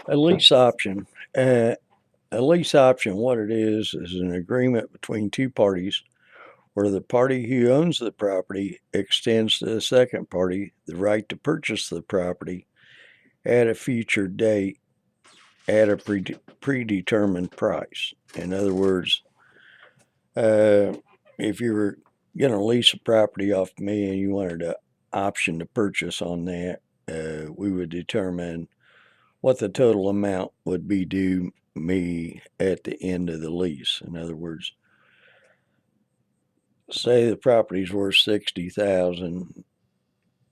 A lease option. Uh, a lease option, what it is an agreement between two parties where the party who owns the property extends to the second party the right to purchase the property at a future date at a predetermined price. In other words, uh, if you were going to lease a property off me and you wanted an option to purchase on that, we would determine what the total amount would be due me at the end of the lease. In other words, say the property's worth 60,000,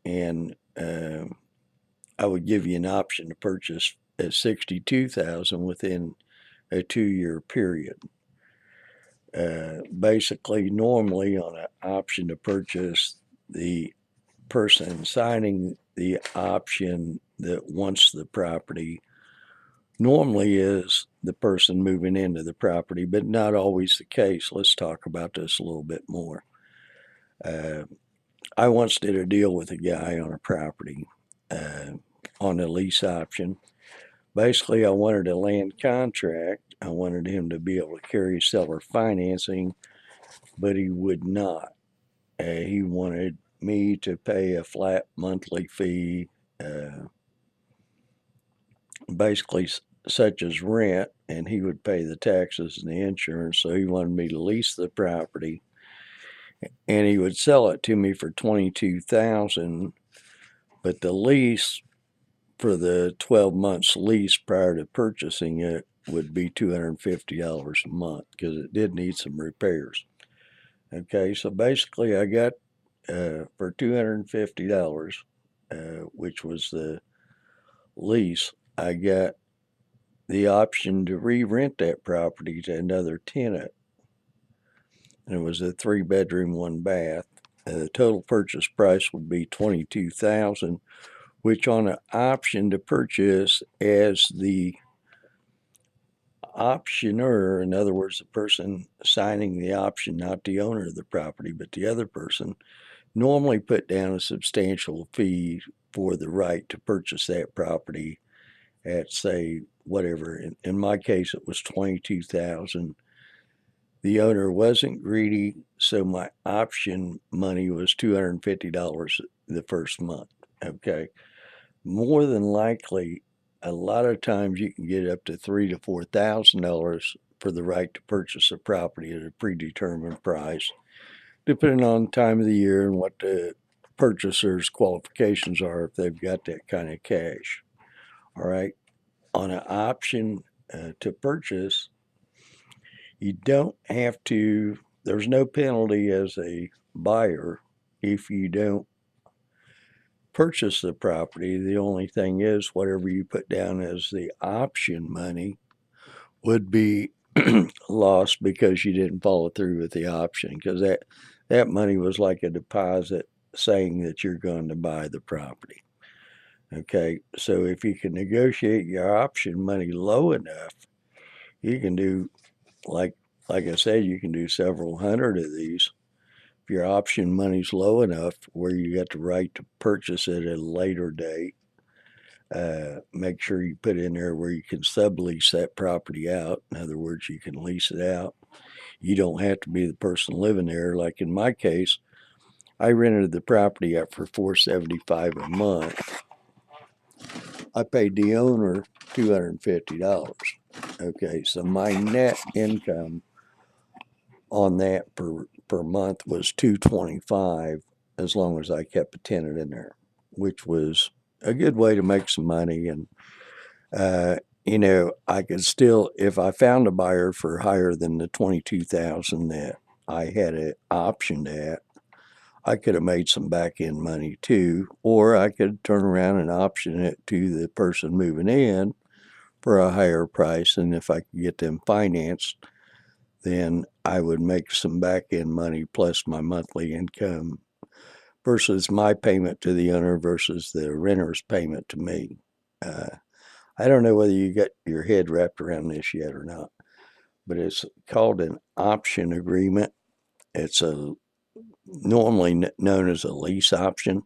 and I would give you an option to purchase at 62,000 within a 2 year period. Basically, normally on an option to purchase, the person signing the option that wants the property normally is the person moving into the property, but not always the case. Let's talk about this a little bit more. Uh, I once did a deal with a guy on a property uh, on a lease option. Basically, I wanted a land contract. I wanted him to be able to carry seller financing, but he would not. He wanted me to pay a flat monthly fee, basically such as rent, and he would pay the taxes and the insurance. So he wanted me to lease the property, and he would sell it to me for 22,000. But the lease for the 12 months lease prior to purchasing it would be $250 a month because it did need some repairs. Okay, so basically I got for $250, which was the lease, I got the option to re-rent that property to another tenant. And it was a 3 bedroom, 1 bath. The total purchase price would be 22,000, which on an option to purchase as the optioner, in other words, the person signing the option, not the owner of the property, but the other person, normally put down a substantial fee for the right to purchase that property at, say, whatever. In my case, it was 22,000. The owner wasn't greedy, so my option money was $250 the first month. Okay, more than likely, a lot of times you can get up to $3,000 to $4,000 for the right to purchase a property at a predetermined price, depending on the time of the year and what the purchaser's qualifications are if they've got that kind of cash. All right, on an option to purchase, you don't have to, there's no penalty as a buyer if you don't purchase the property. The only thing is, whatever you put down as the option money would be lost because you didn't follow through with the option, because that money was like a deposit saying that you're going to buy the property. Okay, so if you can negotiate your option money low enough, you can do, like I said, you can do several hundred of these. If your option money's low enough where you got the right to purchase it at a later date, make sure you put in there where you can sublease that property out. In other words, you can lease it out. You don't have to be the person living there. Like in my case, I rented the property out for $475 a month. I paid the owner $250. Okay, so my net income on that per month was $225 as long as I kept a tenant in there, which was a good way to make some money. And I could still, if I found a buyer for higher than the 22,000 that I had an option at, I could have made some back end money too, or I could turn around and option it to the person moving in for a higher price. And if I could get them financed, then I would make some back end money plus my monthly income versus my payment to the owner versus the renter's payment to me. I don't know whether you got your head wrapped around this yet or not, but it's called an option agreement. It's normally known as a lease option.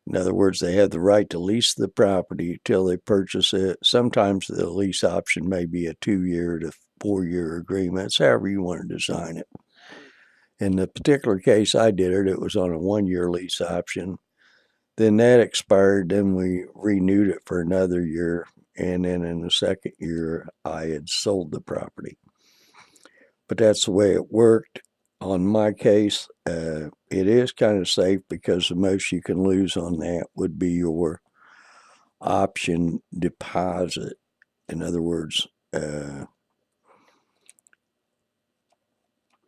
In other words, they have the right to lease the property till they purchase it. Sometimes the lease option may be a 2-year to 4-year agreement. It's however you want to design it. In the particular case I did it was on a 1-year lease option. Then that expired. Then we renewed it for another year. And then in the second year, I had sold the property. But that's the way it worked. On my case, it is kind of safe because the most you can lose on that would be your option deposit. In other words,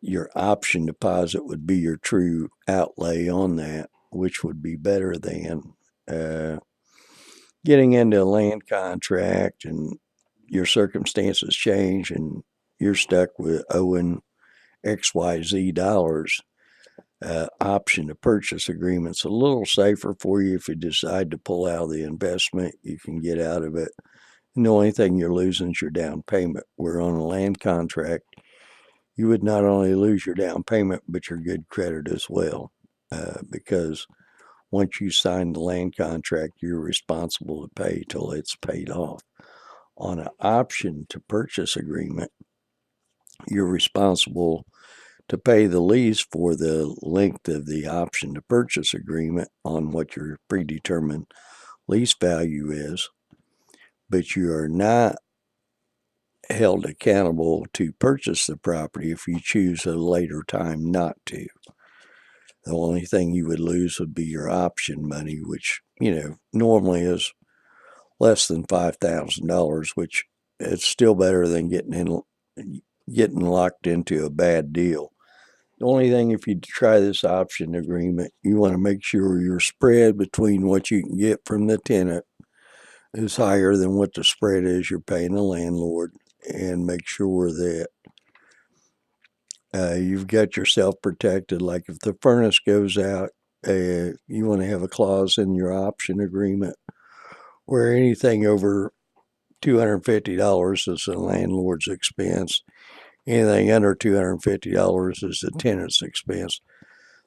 your option deposit would be your true outlay on that, which would be better than getting into a land contract and your circumstances change and you're stuck with owing XYZ dollars. Option to purchase agreement's a little safer for you. If you decide to pull out of the investment, you can get out of it. And the only thing you're losing is your down payment. Where on a land contract, you would not only lose your down payment, but your good credit as well. Because once you sign the land contract, you're responsible to pay till it's paid off. On an option to purchase agreement, you're responsible to pay the lease for the length of the option to purchase agreement on what your predetermined lease value is, but you are not held accountable to purchase the property if you choose a later time not to. The only thing you would lose would be your option money, which, normally is less than $5,000, which it's still better than getting locked into a bad deal. The only thing, if you try this option agreement, you want to make sure your spread between what you can get from the tenant is higher than what the spread is you're paying the landlord, and make sure that you've got yourself protected. Like if the furnace goes out, you want to have a clause in your option agreement where anything over $250 is the landlord's expense. Anything under $250 is the tenant's expense.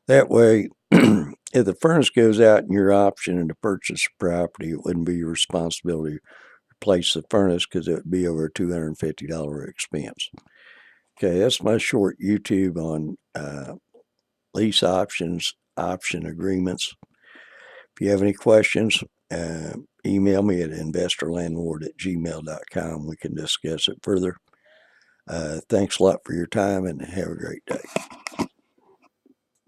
That way, if the furnace goes out in your option to purchase the property, it wouldn't be your responsibility to replace the furnace because it would be over a $250 expense. Okay, that's my short YouTube on lease options, option agreements. If you have any questions, email me at investorlandlord@gmail.com. We can discuss it further. Thanks a lot for your time and have a great day.